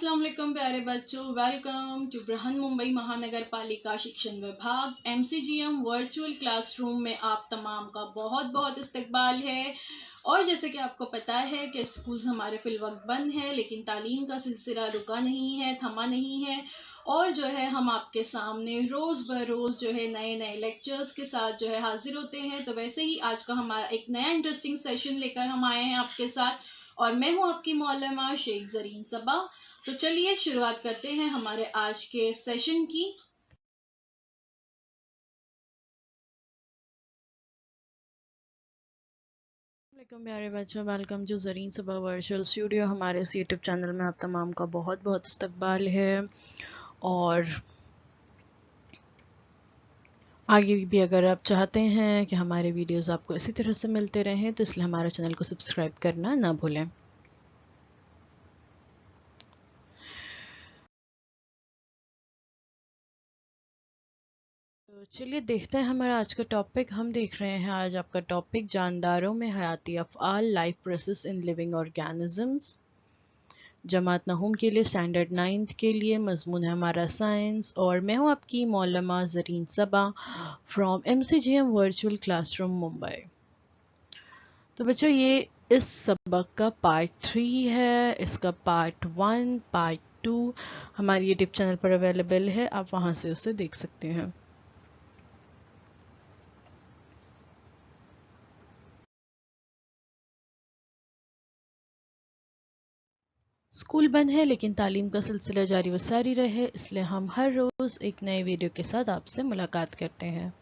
अस्सलाम वालेकुम प्यारे बच्चों, वेलकम टू बृहन मुंबई महानगर पालिका शिक्षण विभाग MCGM वर्चुअल क्लासरूम में आप तमाम का बहुत बहुत इस्तकबाल है। और जैसे कि आपको पता है कि स्कूल्स हमारे फिलवक्त बंद है, लेकिन तालीम का सिलसिला रुका नहीं है, थमा नहीं है। और जो है हम आपके सामने रोज़ बरोज़ जो है नए नए लेक्चर्स के साथ जो है हाजिर होते हैं। तो वैसे ही आज का हमारा एक नया इंटरेस्टिंग सेशन लेकर हम आए हैं आपके साथ, और मैं हूँ आपकी मौलमा शेख ज़रीन सबा। तो चलिए शुरुआत करते हैं हमारे आज के सेशन की। वालेकुम प्यारे बच्चों, welcome to Zarin Saba virtual studio. हमारे इस यूट्यूब चैनल में आप तमाम का बहुत बहुत इस्तकबाल है। और आगे भी अगर आप चाहते हैं कि हमारे वीडियोस आपको इसी तरह से मिलते रहें तो इसलिए हमारे चैनल को सब्सक्राइब करना ना भूलें। तो चलिए देखते हैं हमारा आज का टॉपिक। हम देख रहे हैं आज आपका टॉपिक जानदारों में हयाती अफ़आल, life process in living organisms. जमात नहुम के लिए स्टैंडर्ड 9th के लिए मजमून है हमारा साइंस, और मैं हूँ आपकी मौलमा Zareen Saba from MCGM virtual classroom Mumbai. तो बच्चों ये इस सबक का पार्ट 3 है। इसका पार्ट 1, पार्ट 2 हमारे यूट्यूब चैनल पर अवेलेबल है, आप वहाँ से उसे देख सकते हैं। स्कूल बंद है लेकिन तालीम का सिलसिला जारी व सारी रहे, इसलिए हम हर रोज़ एक नए वीडियो के साथ आपसे मुलाकात करते हैं।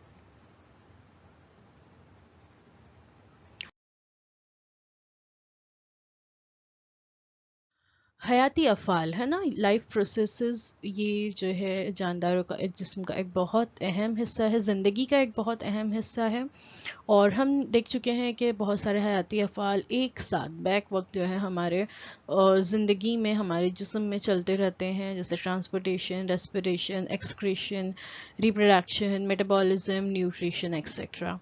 हयाती अफ़ाल है ना, लाइफ प्रोसेसेस, ये जो है जानदारों का एक जिस्म का एक बहुत अहम हिस्सा है, ज़िंदगी का एक बहुत अहम हिस्सा है। और हम देख चुके हैं कि बहुत सारे हयाती अफ़ाल एक साथ बैक वक्त जो है हमारे ज़िंदगी में हमारे जिस्म में चलते रहते हैं, जैसे transportation, respiration, excretion, reproduction, metabolism, nutrition etcetera.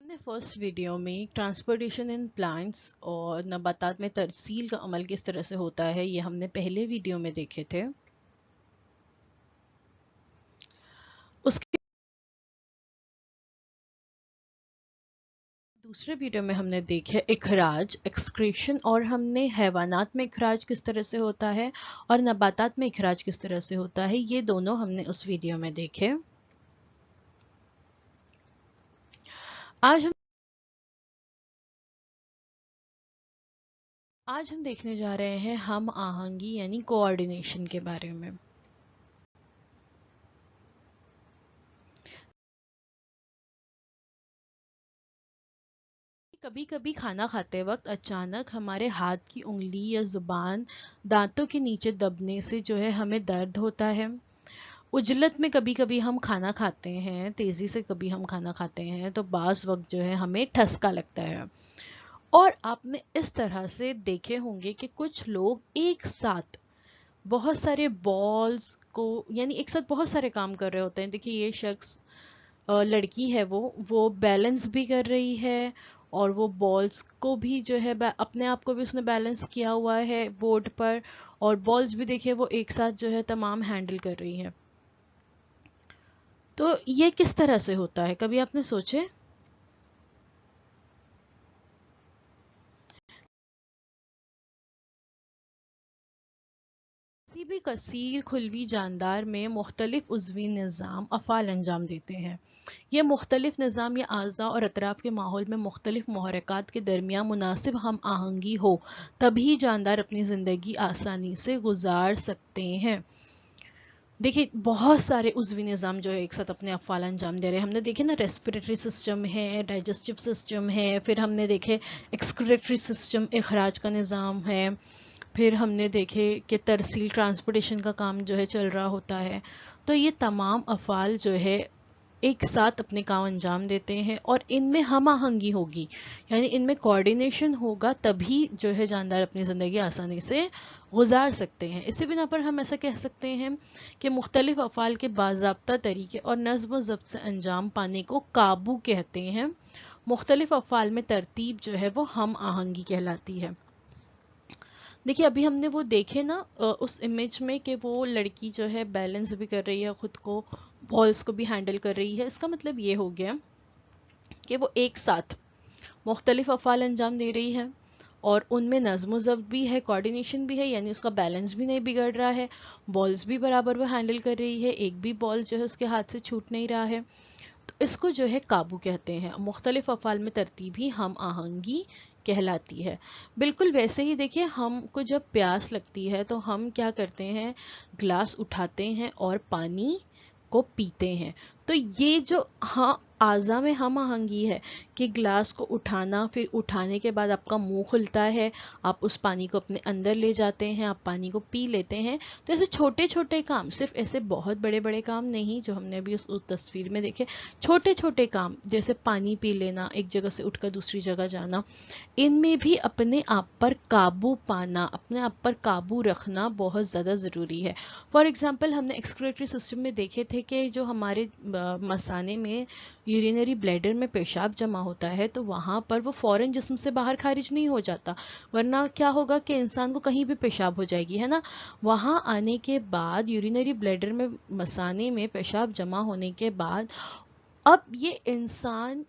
हमने फर्स्ट वीडियो में ट्रांसपोर्टेशन इन प्लांट्स और नबातात में तरसील का अमल किस तरह से होता है, ये हमने पहले वीडियो में देखे थे। उसके दूसरे वीडियो में हमने देखे इखराज, एक्सक्रीशन, और हमने हैवानात में इखराज किस तरह से होता है और नबातात में इखराज किस तरह से होता है, ये दोनों हमने उस वीडियो में देखे। आज हम देखने जा रहे हैं हम आहंगी यानी कोऑर्डिनेशन के बारे में। कभी कभी खाना खाते वक्त अचानक हमारे हाथ की उंगली या जुबान दांतों के नीचे दबने से जो है हमें दर्द होता है। उजलत में कभी कभी हम खाना खाते हैं, तेजी से कभी हम खाना खाते हैं तो बाज़ वक्त जो है हमें ठसका लगता है। और आपने इस तरह से देखे होंगे कि कुछ लोग एक साथ बहुत सारे बॉल्स को यानी एक साथ बहुत सारे काम कर रहे होते हैं। देखिए ये शख्स लड़की है, वो बैलेंस भी कर रही है और वो बॉल्स को भी जो है अपने आप को भी उसने बैलेंस किया हुआ है बोर्ड पर, और बॉल्स भी देखिए वो एक साथ जो है तमाम हैंडल कर रही है। तो ये किस तरह से होता है, कभी आपने सोचे? किसी भी कसीर खुलवी जानदार में मुख्तलिफ उज़वी निज़ाम अफ़ाल अंजाम देते हैं। ये मुख्तलिफ निज़ाम या आज़ा और अतराफ़ के माहौल में मुख्तलिफ महरक़ात के दरमियान मुनासिब हम आहंगी हो, तभी जानदार अपनी ज़िंदगी आसानी से गुजार सकते हैं। देखिए बहुत सारे उज़वी निज़ाम जो है एक साथ अपने अफ़ाल अंजाम दे रहे हैं। हमने देखे ना, रेस्पिरेटरी सिस्टम है, डाइजेस्टिव सिस्टम है, फिर हमने देखे एक्सक्रीटरी सिस्टम, इखराज का निज़ाम है, फिर हमने देखे कि तरसील ट्रांसपोर्टेशन का काम जो है चल रहा होता है। तो ये तमाम अफ़ाल जो है ایک ساتھ اپنے کام انجام دیتے ہیں اور ان میں ہم آہنگی ہوگی، یعنی ان میں کوارڈینیشن ہوگا، تبھی جو ہے جاندار اپنی زندگی آسانی سے گزار سکتے ہیں۔ اسی بنا پر ہم ایسا کہہ سکتے ہیں کہ مختلف افعال کے باضابطہ طریقے اور نظم و ضبط سے انجام پانے کو قابو کہتے ہیں۔ مختلف افعال میں ترتیب جو ہے وہ ہم آہنگی کہلاتی ہے۔ دیکھیے ابھی ہم نے وہ دیکھے نا اس امیج میں کہ وہ لڑکی جو ہے بیلنس بھی کر رہی ہے خود کو، بالز کو بھی ہینڈل کر رہی ہے۔ اس کا مطلب یہ ہو گیا کہ وہ ایک ساتھ مختلف افعال انجام دے رہی ہے اور ان میں نظم و ضبط بھی ہے، کوارڈینیشن بھی ہے، یعنی اس کا بیلنس بھی نہیں بگڑ رہا ہے، بالز بھی برابر وہ ہینڈل کر رہی ہے، ایک بھی بال جو ہے اس کے ہاتھ سے چھوٹ نہیں رہا ہے۔ تو اس کو جو ہے قابو کہتے ہیں۔ مختلف افعال میں ترتیب ہی ہم آہنگی کہلاتی ہے۔ بالکل ویسے ہی دیکھیے ہم کو جب پیاس لگتی ہے تو ہم کیا کرتے ہیں، گلاس اٹھاتے ہیں اور پانی کو پیتے ہیں۔ تو یہ جو ہاں اعضاء میں ہم آہنگی ہے کہ گلاس کو اٹھانا، پھر اٹھانے کے بعد آپ کا منہ کھلتا ہے، آپ اس پانی کو اپنے اندر لے جاتے ہیں، آپ پانی کو پی لیتے ہیں۔ تو ایسے چھوٹے چھوٹے کام، صرف ایسے بہت بڑے بڑے کام نہیں جو ہم نے ابھی اس تصویر میں دیکھے، چھوٹے چھوٹے کام جیسے پانی پی لینا، ایک جگہ سے اٹھ کر دوسری جگہ جانا، ان میں بھی اپنے آپ پر قابو پانا، اپنے آپ پر قابو رکھنا بہت زیادہ ضروری ہے۔ فار ایگزامپل ہم نے ایکسکریٹری سسٹم میں دیکھے تھے کہ جو ہمارے مثانے میں یورینری بلیڈر میں پیشاب جمع ہوتا ہے تو وہاں پر وہ فوراً جسم سے باہر خارج نہیں ہو جاتا، ورنہ کیا ہوگا کہ انسان کو کہیں بھی پیشاب ہو جائے گی، ہے نا۔ وہاں آنے کے بعد یورینری بلیڈر میں مثانے میں پیشاب جمع ہونے کے بعد اب یہ انسان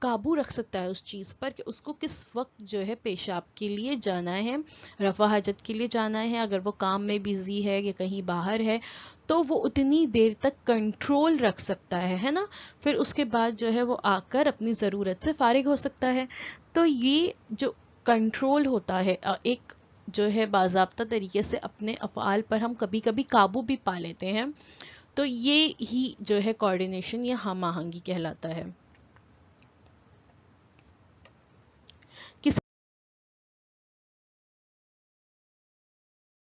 قابو رکھ سکتا ہے اس چیز پر کہ اس کو کس وقت جو ہے پیشاب کے لیے جانا ہے، رفع حاجت کے لیے جانا ہے، اگر وہ کام میں بیزی ہے یا کہیں باہر ہے تو وہ اتنی دیر تک کنٹرول رکھ سکتا ہے نا، پھر اس کے بعد جو ہے وہ آ کر اپنی ضرورت سے فارغ ہو سکتا ہے۔ تو یہ جو کنٹرول ہوتا ہے، ایک جو ہے باضابطہ طریقے سے اپنے افعال پر ہم کبھی کبھی قابو بھی پا لیتے ہیں، تو یہ ہی جو ہے کوارڈینیشن یا ہم آہنگی کہلاتا ہے۔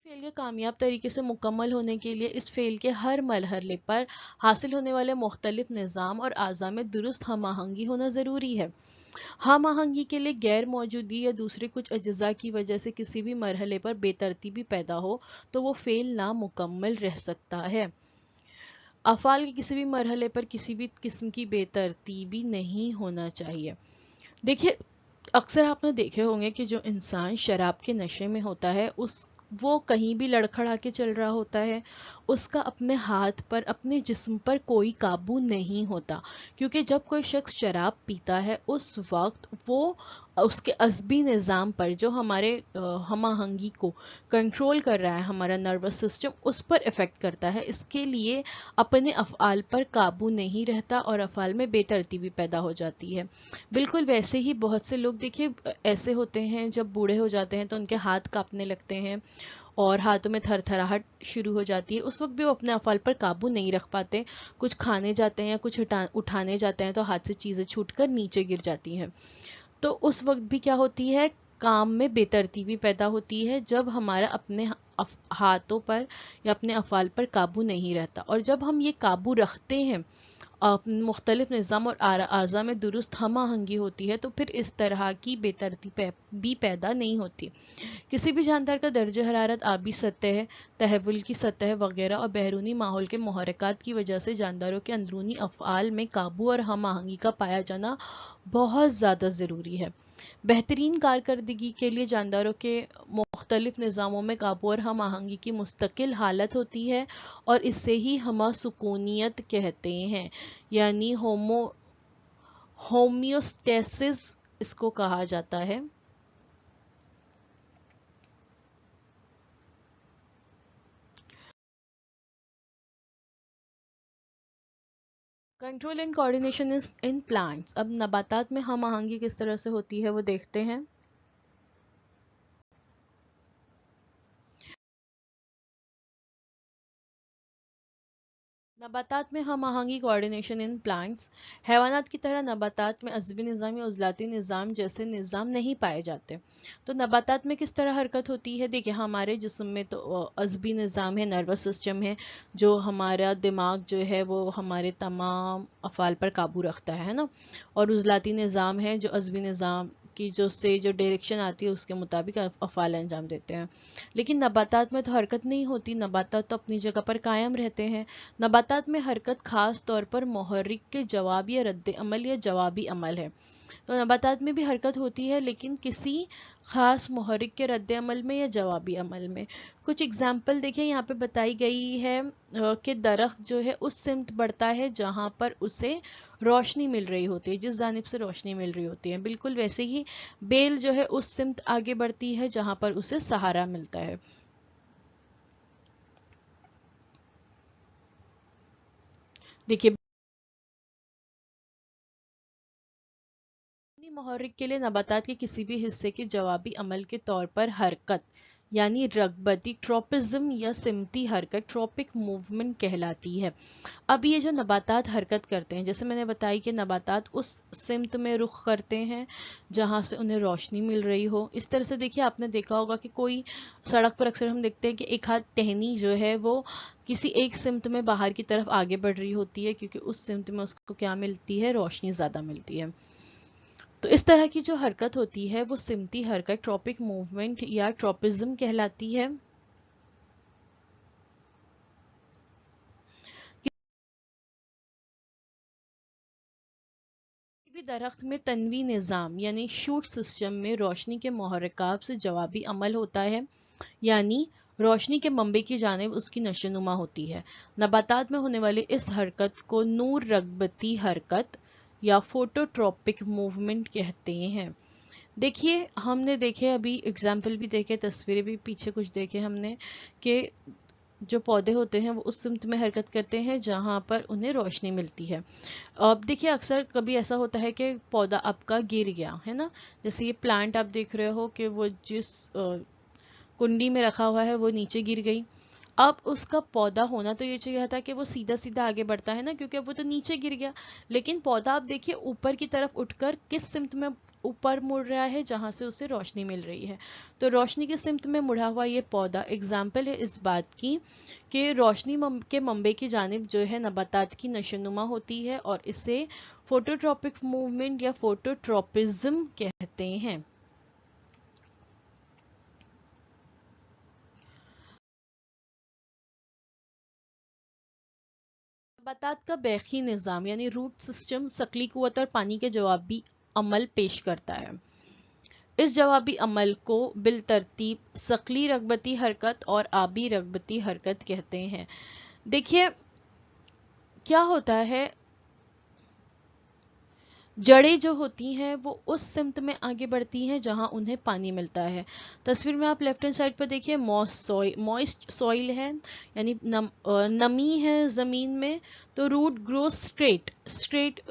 فعل کے کامیاب طریقے سے مکمل ہونے کے لیے اس فعل کے ہر مرحلے پر حاصل ہونے والے مختلف نظام اور اعضاء میں درست ہم آہنگی ہونا ضروری ہے۔ ہم آہنگی کے لیے غیر موجودگی یا دوسرے کچھ اجزاء کی وجہ سے کسی بھی مرحلے پر بے ترتیبی پیدا ہو تو وہ فعل نامکمل رہ سکتا ہے۔ افعال کے کسی بھی مرحلے پر کسی بھی قسم کی بے ترتیبی نہیں ہونا چاہیے۔ دیکھیے اکثر آپ نے دیکھے ہوں گے کہ جو انسان شراب کے نشے میں ہوتا ہے وہ کہیں بھی لڑکھڑا کے چل رہا ہوتا ہے، اس کا اپنے ہاتھ پر، اپنے جسم پر کوئی قابو نہیں ہوتا، کیونکہ جب کوئی شخص شراب پیتا ہے اس وقت وہ اس کے عصبی نظام پر جو ہمارے ہم آہنگی کو کنٹرول کر رہا ہے، ہمارا نروس سسٹم اس پر افیکٹ کرتا ہے، اس کے لیے اپنے افعال پر قابو نہیں رہتا اور افعال میں بے ترتیبی پیدا ہو جاتی ہے۔ بالکل ویسے ہی بہت سے لوگ دیکھیے ایسے ہوتے ہیں جب بوڑھے ہو جاتے ہیں تو ان کے ہاتھ کانپنے لگتے ہیں اور ہاتھوں میں تھر تھراہٹ شروع ہو جاتی ہے، اس وقت بھی وہ اپنے افعال پر قابو نہیں رکھ پاتے، کچھ کھانے جاتے ہیں یا کچھ اٹھانے جاتے ہیں تو ہاتھ سے چیزیں چھوٹ کر نیچے گر جاتی ہیں، تو اس وقت بھی کیا ہوتی ہے، کام میں بے ترتیبی پیدا ہوتی ہے جب ہمارا اپنے ہاتھوں پر یا اپنے افعال پر قابو نہیں رہتا، اور جب ہم یہ قابو رکھتے ہیں، مختلف نظام اور اعضاء میں درست ہم آہنگی ہوتی ہے، تو پھر اس طرح کی بے ترتیبی پیدا نہیں ہوتی۔ کسی بھی جاندار کا درجہ حرارت، آبی سطح، تحول کی سطح وغیرہ اور بیرونی ماحول کے محرکات کی وجہ سے جانداروں کے اندرونی افعال میں قابو اور ہم آہنگی کا پایا جانا بہت زیادہ ضروری ہے۔ بہترین کارکردگی کے لیے جانداروں کے مختلف نظاموں میں قابو اور ہم آہنگی کی مستقل حالت ہوتی ہے اور اسے ہی ہمہ سکونیت کہتے ہیں، یعنی ہومیوسٹیسس اس کو کہا جاتا ہے۔ Control and coordination in plants. اب نباتات میں ہم آہنگی کس طرح سے ہوتی ہے وہ دیکھتے ہیں۔ नबातात में हम आहंगी कोऑर्डिनेशन इन प्लांट्स। हैवानात की तरह नबातात में अज़बी निज़ाम या उज़लाती निज़ाम जैसे निज़ाम नहीं पाए जाते। तो नबातात में किस तरह हरकत होती है? देखिए, हमारे जिस्म में तो अज़बी निज़ाम है, नर्वस सिस्टम है, जो हमारा दिमाग जो है वो हमारे तमाम अफ़ाल पर काबू रखता है ना। और उज़लाती निज़ाम है जो अज़बी निज़ाम की जो डायरेक्शन आती है उसके मुताबिक अफ़ाल अंजाम देते हैं। लेकिन नबातात में तो हरकत नहीं होती, नबातात तो अपनी जगह पर कायम रहते हैं। नबातात में हरकत खास तौर पर मुहर्रिक के जवाब या रद्द अमल या जवाबी अमल है। तो नबातात में भी हरकत होती है, लेकिन किसी खास मुहर्रिक के रद्द अमल में या जवाबी अमल में। कुछ एग्जाम्पल देखिए यहाँ पे बताई गई है कि दरख्त जो है उस सिमत बढ़ता है जहाँ पर उसे रोशनी मिल रही होती है, जिस जानिब से रोशनी मिल रही होती है। बिल्कुल वैसे ही बेल जो है उस सिमत आगे बढ़ती है जहाँ पर उसे सहारा मिलता है। देखिए, मुहर्रिक के लिए नबातात के किसी भी हिस्से के जवाबी अमल के तौर पर हरकत यानी रगबती ट्रोपिज्म या सिमती हरकत ट्रोपिक मूवमेंट कहलाती है। अब ये जो नबातात हरकत करते हैं, जैसे मैंने बताया कि नबातात उस सिमत में रुख करते हैं जहाँ से उन्हें रोशनी मिल रही हो। इस तरह से देखिए, आपने देखा होगा कि कोई सड़क पर अक्सर हम देखते हैं कि एक हाथ टहनी जो है वो किसी एक सिमत में बाहर की तरफ आगे बढ़ रही होती है, क्योंकि उस सिमत में उसको क्या मिलती है? रोशनी ज़्यादा मिलती है। तो इस तरह की जो हरकत होती है वो सिमती हरकत ट्रॉपिक मूवमेंट या ट्रॉपिज्म कहलाती है। किसी भी दरख्त में तन्वी निज़ाम यानी शूट सिस्टम में रोशनी के मुहर्रिकात से जवाबी अमल होता है, यानी रोशनी के मंबे की जानिब उसकी नशोनुमा होती है। नबातात में होने वाली इस हरकत को नूर रगबती हरकत या फोटोट्रॉपिक मूवमेंट कहते हैं। देखिए, हमने देखे अभी एग्जाम्पल भी देखे, तस्वीरें भी पीछे कुछ देखे हमने कि जो पौधे होते हैं वो उस सिमत में हरकत करते हैं जहाँ पर उन्हें रोशनी मिलती है। अब देखिए, अक्सर कभी ऐसा होता है कि पौधा आपका गिर गया है ना, जैसे ये प्लांट आप देख रहे हो कि वो जिस कुंडी में रखा हुआ है वो नीचे गिर गई। अब उसका पौधा होना तो ये चाहिए था कि वो सीधा सीधा आगे बढ़ता है ना, क्योंकि अब वो तो नीचे गिर गया। लेकिन पौधा आप देखिए ऊपर की तरफ उठकर किस सिमत में ऊपर मुड़ रहा है? जहां से उसे रोशनी मिल रही है। तो रोशनी की सिमत में मुड़ा हुआ ये पौधा एग्जाम्पल है इस बात की कि रोशनी के मंबे की जानिब जो है नबातात की नशोनुमा होती है, और इसे फोटोट्रॉपिक मूवमेंट या फोटोट्रॉपिज्म कहते हैं। नबातात का बैखी निज़ाम यानी रूट सिस्टम शकली कुव्वत और पानी के जवाबी अमल पेश करता है। इस जवाबी अमल को बिलतरतीब शकली रगबती हरकत और आबी रगबती हरकत कहते हैं। देखिए, क्या होता है, जड़ें जो होती हैं वो उस सिमत में आगे बढ़ती हैं जहां उन्हें पानी मिलता है। तस्वीर में आप लेफ्ट हैंड साइड पर देखिए, मॉइस्ट सॉइल है, यानी नमी है ज़मीन में। तो रूट ग्रो स्ट्रेट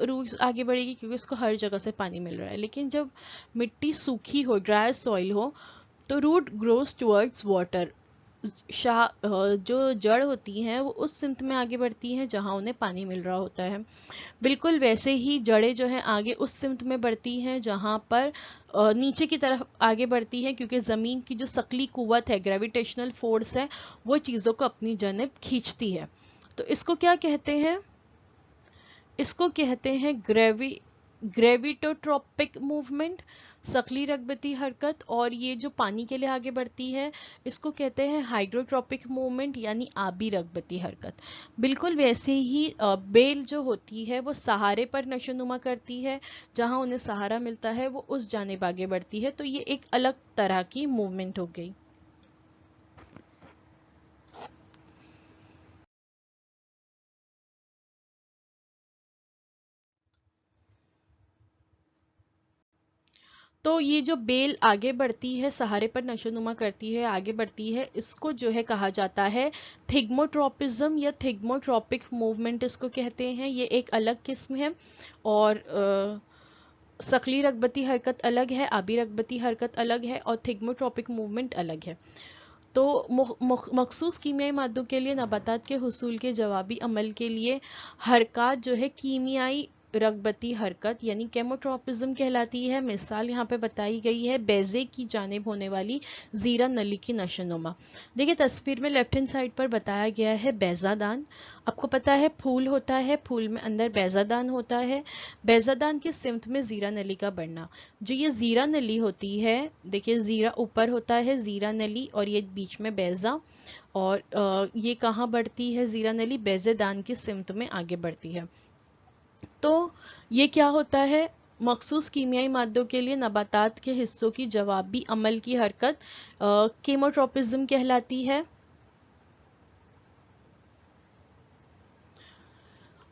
रूट्स आगे बढ़ेगी क्योंकि उसको हर जगह से पानी मिल रहा है। लेकिन जब मिट्टी सूखी हो, ड्राई सॉइल हो, तो रूट ग्रोस टुवर्ड्स वाटर, जो जड़ होती हैं वो उस सिमत में आगे बढ़ती हैं जहां उन्हें पानी मिल रहा होता है। बिल्कुल वैसे ही जड़ें जो हैं आगे उस सिमत में बढ़ती हैं जहां पर नीचे की तरफ आगे बढ़ती हैं, क्योंकि ज़मीन की जो शकली कुव्वत है, ग्रेविटेशनल फोर्स है, वो चीज़ों को अपनी जानिब खींचती है। तो इसको क्या कहते हैं? इसको कहते हैं ग्रेविटोट्रोपिक मूवमेंट, शकली रगबती हरकत। और ये जो पानी के लिए आगे बढ़ती है इसको कहते हैं हाइड्रोट्रोपिक मूवमेंट यानी आबी रगबती हरकत। बिल्कुल वैसे ही बेल जो होती है वो सहारे पर नशोनुमा करती है, जहां उन्हें सहारा मिलता है वो उस जानिब आगे बढ़ती है। तो ये एक अलग तरह की मूवमेंट हो गई। तो ये जो बेल आगे बढ़ती है, सहारे पर नशोनुमा करती है, आगे बढ़ती है, इसको जो है कहा जाता है थिग्मोट्रोपिज्म या थिग्मोट्रोपिक मूवमेंट इसको कहते हैं। ये एक अलग किस्म है। और शकली रगबती हरकत अलग है, आबी रगबती हरकत अलग है, और थिग्मोट्रोपिक मूवमेंट अलग है। تو مخصوص کیمیائی مادوں کے لیے نباتات کے حصول کے جوابی عمل کے لیے حرکات جو ہے کیمیائی رغبتی حرکت یعنی کیموٹروپزم کہلاتی ہے. مثال یہاں پہ بتائی گئی ہے بیضے کی جانب ہونے والی زیرہ نلی کی نشوونما. دیکھیے تصویر میں لیفٹ ہینڈ سائڈ پر بتایا گیا ہے بیضہ دان. آپ کو پتا ہے پھول ہوتا ہے, پھول میں اندر بیضہ دان ہوتا ہے. بیضہ دان کی سمت میں زیرہ نلی کا بڑھنا. جو یہ زیرہ نلی ہوتی ہے, دیکھیے زیرہ اوپر ہوتا ہے زیرہ نلی اور یہ بیچ میں بیضہ, اور یہ کہاں بڑھتی ہے زیرہ نلی؟ بیضہ دان کی سمت میں آگے بڑھتی ہے. تو یہ کیا ہوتا ہے؟ مخصوص کیمیائی مادوں کے لیے نباتات کے حصوں کی جوابی عمل کی حرکت کیموٹروپزم کہلاتی ہے.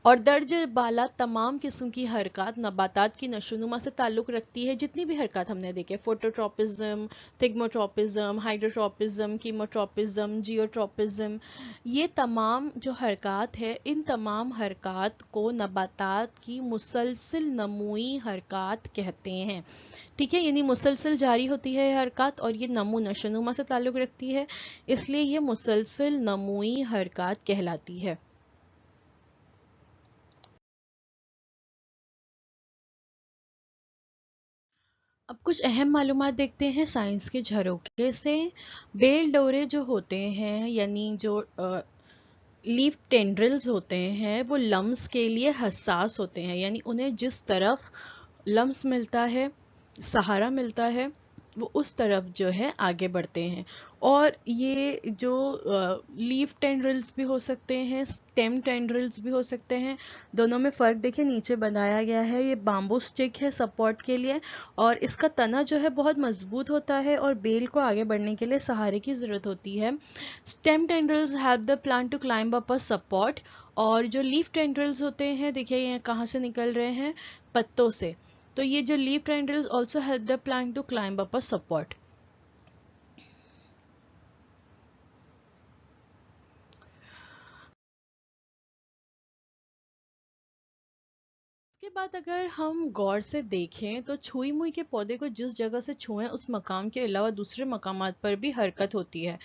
اور درج بالا تمام قسم کی حرکات نباتات کی نشوونما سے تعلق رکھتی ہے. جتنی بھی حرکات ہم نے دیکھے, فوٹوٹروپزم, تھگموٹروپزم, ہائیڈروٹروپزم, کیموٹروپزم, جیوٹروپزم, یہ تمام جو حرکات ہے ان تمام حرکات کو نباتات کی مسلسل نموئی حرکات کہتے ہیں. ٹھیک ہے, یعنی مسلسل جاری ہوتی ہے یہ حرکات اور یہ نمو نشوونما سے تعلق رکھتی ہے, اس لیے یہ مسلسل نموئی حرکات کہلاتی ہے. اب کچھ اہم معلومات دیکھتے ہیں سائنس کے جھروکے سے. بیل ڈورے جو ہوتے ہیں یعنی جو لیف ٹینڈرلز ہوتے ہیں وہ لمس کے لیے حساس ہوتے ہیں, یعنی انہیں جس طرف لمس ملتا ہے, سہارا ملتا ہے, وہ اس طرف جو ہے آگے بڑھتے ہیں. اور یہ جو لیف ٹینڈرلز بھی ہو سکتے ہیں, اسٹیم ٹینڈرلز بھی ہو سکتے ہیں. دونوں میں فرق دیکھیں, نیچے بنایا گیا ہے یہ بامبو سٹک ہے سپورٹ کے لیے, اور اس کا تنا جو ہے بہت مضبوط ہوتا ہے اور بیل کو آگے بڑھنے کے لیے سہارے کی ضرورت ہوتی ہے. Stem tendrils help the plant to climb up support, اور جو لیف ٹینڈرلز ہوتے ہیں دیکھیے یہ کہاں سے نکل رہے ہیں, پتوں سے. تو یہ جو leaf tendrils also help the plant to climb up support. کے بعد اگر ہم غور سے دیکھیں تو چھوئی موئی کے پودے کو جس جگہ سے چھوئیں اس مقام کے علاوہ دوسرے مقامات پر بھی حرکت ہوتی ہے.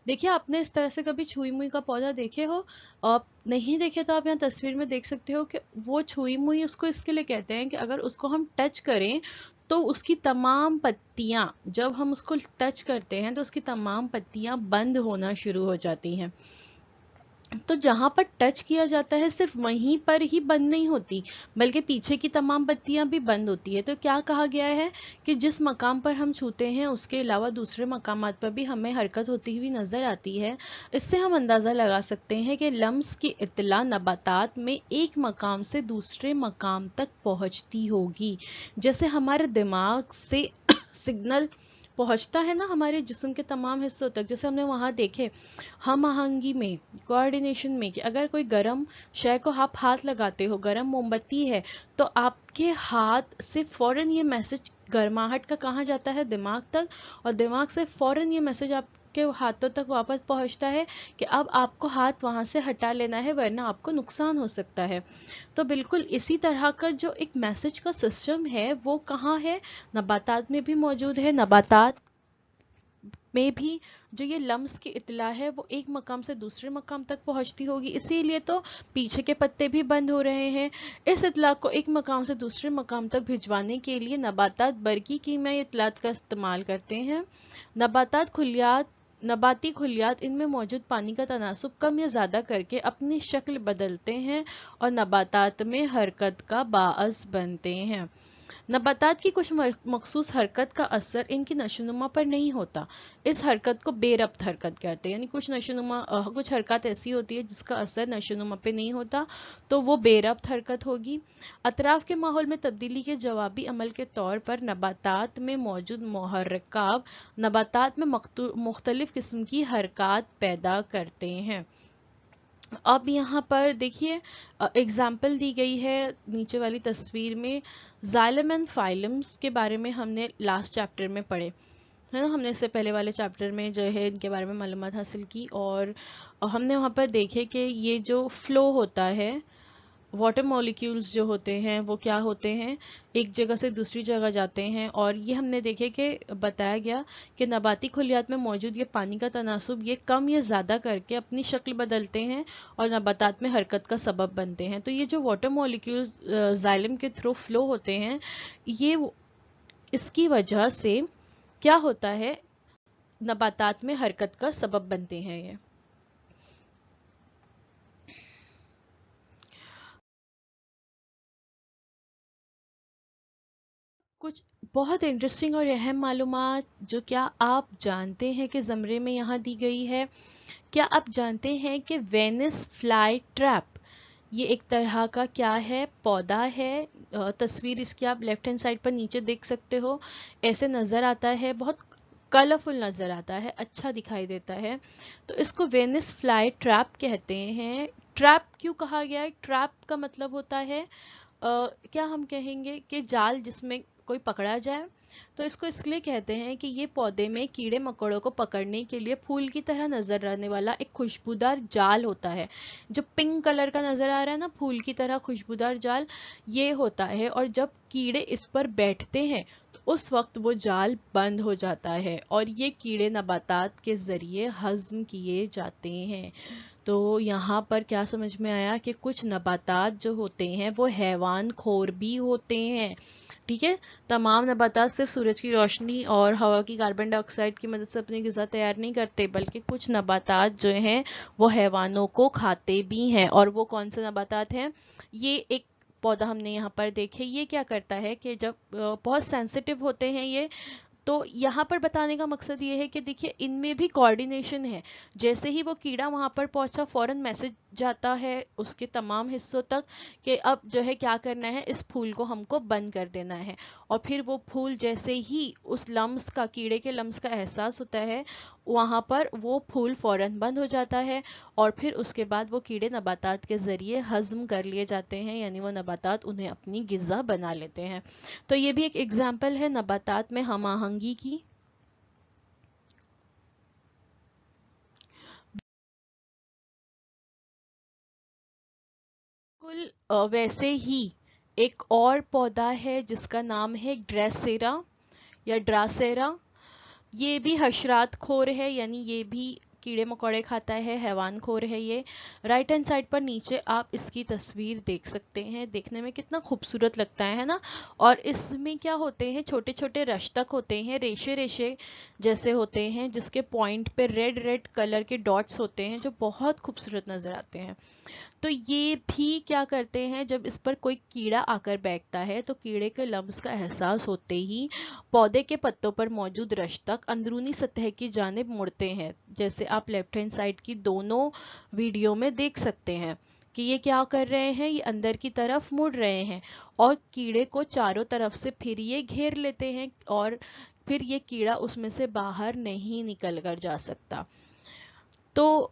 دیکھیے آپ نے اس طرح سے کبھی چھوئی موئی کا پودا دیکھے ہو؟ آپ نہیں دیکھے تو آپ یہاں تصویر میں دیکھ سکتے ہو کہ وہ چھوئی موئی اس کو اس کے لیے کہتے ہیں کہ اگر اس کو ہم ٹچ کریں تو اس کی تمام پتیاں, جب ہم اس کو ٹچ کرتے ہیں تو اس کی تمام پتیاں بند ہونا شروع ہو جاتی ہیں. تو جہاں پر ٹچ کیا جاتا ہے صرف وہیں پر ہی بند نہیں ہوتی بلکہ پیچھے کی تمام پتیاں بھی بند ہوتی ہے. تو کیا کہا گیا ہے کہ جس مقام پر ہم چھوتے ہیں اس کے علاوہ دوسرے مقامات پر بھی ہمیں حرکت ہوتی ہوئی نظر آتی ہے. اس سے ہم اندازہ لگا سکتے ہیں کہ لمس کی اطلاع نباتات میں ایک مقام سے دوسرے مقام تک پہنچتی ہوگی, جیسے ہمارے دماغ سے سگنل پہنچتا ہے نا ہمارے جسم کے تمام حصوں تک. جیسے ہم نے وہاں دیکھے ہم آہنگی میں, کوآرڈینیشن میں, کہ اگر کوئی گرم شے کو آپ ہاتھ لگاتے ہو, گرم موم بتی ہے, تو آپ کے ہاتھ سے فوراً یہ میسج گرماہٹ کا کہاں جاتا ہے؟ دماغ تک, اور دماغ سے فوراً یہ میسج آپ کے ہاتھوں تک واپس پہنچتا ہے کہ اب آپ کو ہاتھ وہاں سے ہٹا لینا ہے ورنہ آپ کو نقصان ہو سکتا ہے. تو بالکل اسی طرح کا جو ایک میسج کا سسٹم ہے وہ کہاں ہے؟ نباتات میں بھی موجود ہے. نباتات میں بھی جو یہ لمس کی اطلاع ہے وہ ایک مقام سے دوسرے مقام تک پہنچتی ہوگی, اسی لیے تو پیچھے کے پتے بھی بند ہو رہے ہیں. اس اطلاع کو ایک مقام سے دوسرے مقام تک بھجوانے کے لیے نباتات برقی کیمیائی اطلاعات کا استعمال کرتے ہیں. نباتی خلیات ان میں موجود پانی کا تناسب کم یا زیادہ کر کے اپنی شکل بدلتے ہیں اور نباتات میں حرکت کا باعث بنتے ہیں. نباتات کی کچھ مخصوص حرکت کا اثر ان کی نشوونما پر نہیں ہوتا. اس حرکت کو بے ربط حرکت کہتے ہیں, یعنی کچھ حرکت ایسی ہوتی ہے جس کا اثر نشوونما پہ نہیں ہوتا تو وہ بے ربط حرکت ہوگی. اطراف کے ماحول میں تبدیلی کے جوابی عمل کے طور پر نباتات میں موجود محرکات نباتات میں مختلف قسم کی حرکات پیدا کرتے ہیں. اب یہاں پر دیکھیے اگزامپل دی گئی ہے نیچے والی تصویر میں. زائلم اینڈ فائلمز کے بارے میں ہم نے لاسٹ چیپٹر میں پڑھے ہے نا, ہم نے اس سے پہلے والے چیپٹر میں جو ہے ان کے بارے میں معلومات حاصل کی, اور ہم نے وہاں پر دیکھے کہ یہ جو فلو ہوتا ہے वाटर मॉलिक्यूल्स जो होते हैं वो क्या होते हैं, एक जगह से दूसरी जगह जाते हैं। और ये हमने देखे कि बताया गया कि नबाती खलियात में मौजूद ये पानी का तनासुब ये कम या ज़्यादा करके अपनी शक्ल बदलते हैं और नबातात में हरकत का सबब बनते हैं। तो ये जो वाटर मॉलिक्यूल्स जाइलम के थ्रू फ्लो होते हैं, ये इसकी वजह से क्या होता है, नबातात में हरकत का सबब बनते हैं। ये कुछ बहुत इंटरेस्टिंग और अहम मालूमात जो क्या आप जानते हैं कि ज़मरे में यहाँ दी गई है। क्या आप जानते हैं कि वेनिस फ्लाई ट्रैप ये एक तरह का क्या है, पौधा है। तस्वीर इसकी आप लेफ्ट हैंड साइड पर नीचे देख सकते हो, ऐसे नज़र आता है, बहुत कलरफुल नज़र आता है, अच्छा दिखाई देता है। तो इसको वेनिस फ्लाई ट्रैप कहते हैं। ट्रैप क्यों कहा गया है? ट्रैप का मतलब होता है क्या हम कहेंगे कि जाल जिसमें कोई पकड़ा जाए। तो इसको इसलिए कहते हैं कि ये पौधे में कीड़े मकोड़ों को पकड़ने के लिए फूल की तरह नजर आने वाला एक खुशबूदार जाल होता है। जो पिंक कलर का नजर आ रहा है ना, फूल की तरह खुशबूदार जाल, ये होता है। और जब कीड़े इस पर बैठते हैं तो उस वक्त वो जाल बंद हो जाता है और ये कीड़े नबातात के जरिए हजम किए जाते हैं। तो यहाँ पर क्या समझ में आया कि कुछ नबातात जो होते हैं वो हैवान खोर भी होते हैं। ठीक है, तमाम नबातात सिर्फ सूरज की रोशनी और हवा की कार्बन डाइऑक्साइड की मदद से अपनी ग़िज़ा तैयार नहीं करते, बल्कि कुछ नबातात जो हैं वो हैवानों को खाते भी हैं। और वो कौन से नबातात हैं? ये एक पौधा हमने यहाँ पर देखे, ये क्या करता है कि जब बहुत सेंसिटिव होते हैं ये, तो यहाँ पर बताने का मकसद ये है कि देखिए इनमें भी कोऑर्डिनेशन है। जैसे ही वो कीड़ा वहाँ पर पहुँचा, फौरन मैसेज जाता है उसके तमाम हिस्सों तक कि अब जो है क्या करना है, इस फूल को हमको बंद कर देना है। और फिर वो फूल जैसे ही उस लम्स का, कीड़े के लम्स का एहसास होता है, वहाँ पर वो फूल फौरन बंद हो जाता है। और फिर उसके बाद वो कीड़े नबातात के ज़रिए हज़म कर लिए जाते हैं, यानी वो नबातात उन्हें अपनी ग़िज़ा बना लेते हैं। तो ये भी एक एग्जाम्पल है नबातात में हम आहंगी की। बिल्कुल वैसे ही एक और पौधा है जिसका नाम है ड्रेसेरा या ड्रासेरा। ये भी हशरात खोर है, यानी ये भी कीड़े मकोड़े खाता है, हैवान खोर है ये। राइट हैंड साइड पर नीचे आप इसकी तस्वीर देख सकते हैं, देखने में कितना खूबसूरत लगता है ना। और इसमें क्या होते हैं, छोटे छोटे रश्तक होते हैं, रेशे रेशे जैसे होते हैं, जिसके पॉइंट पे रेड रेड कलर के डॉट्स होते हैं जो बहुत खूबसूरत नजर आते हैं। तो ये भी क्या करते हैं, जब इस पर कोई कीड़ा आकर बैठता है तो कीड़े के लम्स का एहसास होते ही पौधे के पत्तों पर मौजूद रश्तक अंदरूनी सतह की जानिब मुड़ते हैं। जैसे आप लेफ्ट हैंड साइड की दोनों वीडियो में देख सकते हैं कि ये क्या कर रहे हैं, ये अंदर की तरफ मुड़ रहे हैं और कीड़े को चारों तरफ से फिर ये घेर लेते हैं और फिर ये कीड़ा उसमें से बाहर नहीं निकल कर जा सकता। तो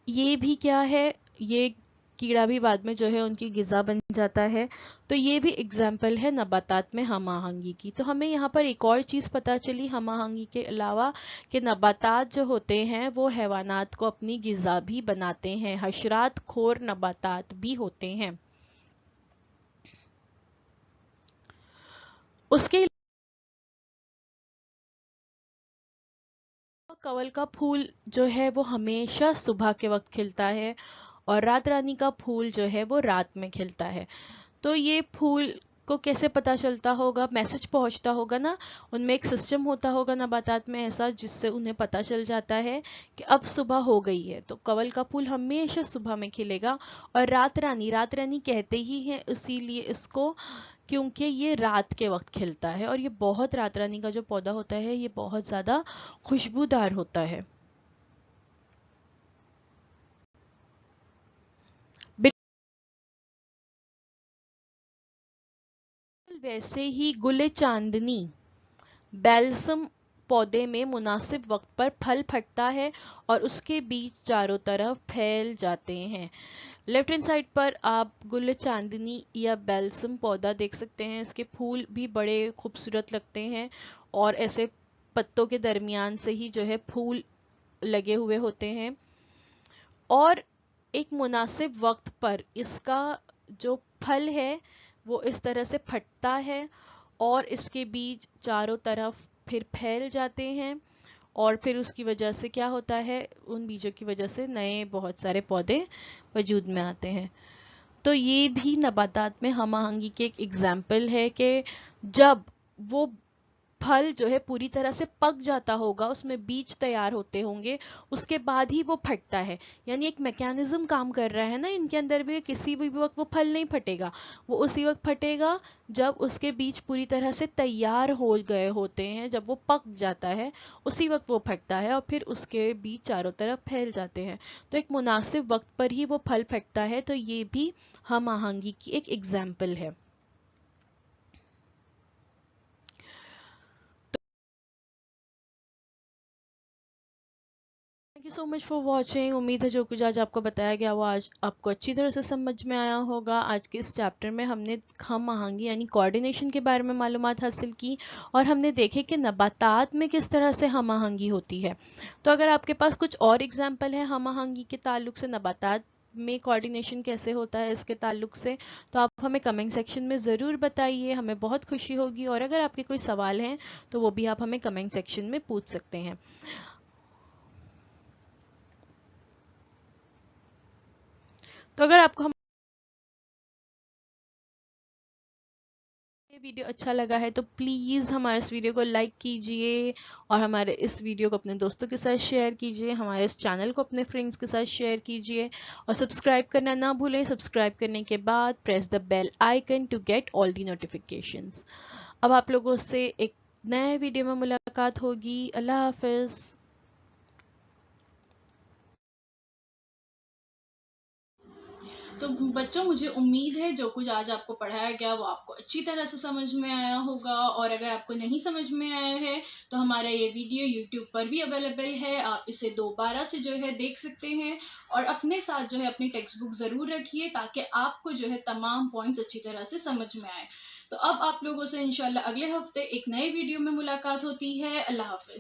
ये भी क्या है, ये कीड़ा भी बाद में जो है उनकी ग़िज़ा बन जाता है। तो ये भी एग्जाम्पल है नबातात में हम आहंगी की। तो हमें यहाँ पर एक और चीज़ पता चली हम आहंगी के अलावा, कि नबातात जो होते हैं वो हैवानात को अपनी ग़िज़ा भी बनाते हैं, हशरात खोर नबातात भी होते हैं। उसके कवल का फूल जो है वो हमेशा सुबह के वक्त खिलता है और रात रानी का फूल जो है वो रात में खिलता है। तो ये फूल को कैसे पता चलता होगा, मैसेज पहुंचता होगा ना, उनमें एक सिस्टम होता होगा नबातात में ऐसा, जिससे उन्हें पता चल जाता है कि अब सुबह हो गई है। तो कवल का फूल हमेशा सुबह में खिलेगा। और रात रानी कहते ही हैं इसीलिए इसको, क्योंकि ये रात के वक्त खिलता है और ये बहुत, रात रानी का जो पौधा होता है ये बहुत ज़्यादा खुशबूदार होता है। वैसे ही गुले चांदनी बेलसम पौधे में मुनासिब वक्त पर फल फटता है और उसके बीज चारों तरफ फैल जाते हैं। लेफ्ट हैंड साइड पर आप गुल चांदनी या बेलसम पौधा देख सकते हैं, इसके फूल भी बड़े खूबसूरत लगते हैं और ऐसे पत्तों के दरमियान से ही जो है फूल लगे हुए होते हैं। और एक मुनासिब वक्त पर इसका جو پھل ہے وہ اس طرح سے پھٹتا ہے اور اس کے بیج چاروں طرف پھر پھیل جاتے ہیں، اور پھر اس کی وجہ سے کیا ہوتا ہے، ان بیجوں کی وجہ سے نئے بہت سارے پودے وجود میں آتے ہیں۔ تو یہ بھی نباتات میں ہم آہنگی کے ایک ایگزامپل ہے کہ جب وہ پھل جو ہے پوری طرح سے پک جاتا ہوگا، اس میں بیج تیار ہوتے ہوں گے، اس کے بعد ہی وہ پھٹتا ہے۔ یعنی ایک میکینزم کام کر رہا ہے نا ان کے اندر بھی، کسی بھی وقت وہ پھل نہیں پھٹے گا، وہ اسی وقت پھٹے گا جب اس کے بیج پوری طرح سے تیار ہو گئے ہوتے ہیں، جب وہ پک جاتا ہے اسی وقت وہ پھٹتا ہے، اور پھر اس کے بیج چاروں طرف پھیل جاتے ہیں۔ تو ایک مناسب وقت پر ہی وہ پھل پھٹتا ہے، تو یہ بھی ہم آہنگی کی ایک ایگزامپل ہے۔ Thank you so much for watching. امید ہے جو کچھ آج آپ کو بتایا گیا وہ آج آپ کو اچھی طرح سے سمجھ میں آیا ہوگا۔ آج کے اس چیپٹر میں ہم نے ہم آہنگی یعنی کوآرڈینیشن کے بارے میں معلومات حاصل کی، اور ہم نے دیکھے کہ نباتات میں کس طرح سے ہم آہنگی ہوتی ہے۔ تو اگر آپ کے پاس کچھ اور ایگزامپل ہے ہم آہنگی کے تعلق سے، نباتات میں کوآرڈینیشن کیسے ہوتا ہے اس کے تعلق سے، تو آپ ہمیں کمنٹ سیکشن میں ضرور بتائیے، ہمیں بہت خوشی ہوگی۔ اور اگر آپ کے کوئی سوال ہیں تو وہ بھی آپ ہمیں کمنٹ سیکشن میں پوچھ سکتے ہیں۔ تو اگر آپ کو یہ ویڈیو اچھا لگا ہے تو پلیز ہمارے اس ویڈیو کو لائک کیجئے، اور ہمارے اس ویڈیو کو اپنے دوستوں کے ساتھ شیئر کیجئے، ہمارے اس چینل کو اپنے فرینڈز کے ساتھ شیئر کیجئے، اور سبسکرائب کرنا نہ بھولیں۔ سبسکرائب کرنے کے بعد press the bell icon to get all the notifications. اب آپ لوگوں سے ایک نئے ویڈیو میں ملاقات ہوگی۔ اللہ حافظ۔ تو بچوں، مجھے امید ہے جو کچھ آج آپ کو پڑھایا گیا وہ آپ کو اچھی طرح سے سمجھ میں آیا ہوگا، اور اگر آپ کو نہیں سمجھ میں آیا ہے تو ہمارا یہ ویڈیو یوٹیوب پر بھی اویلیبل ہے، آپ اسے دوبارہ سے جو ہے دیکھ سکتے ہیں، اور اپنے ساتھ جو ہے اپنی ٹیکسٹ بک ضرور رکھیے تاکہ آپ کو جو ہے تمام پوائنٹس اچھی طرح سے سمجھ میں آئے۔ تو اب آپ لوگوں سے انشاءاللہ اگلے ہفتے ایک نئے ویڈیو میں ملاقات ہوتی ہے۔ اللہ حافظ۔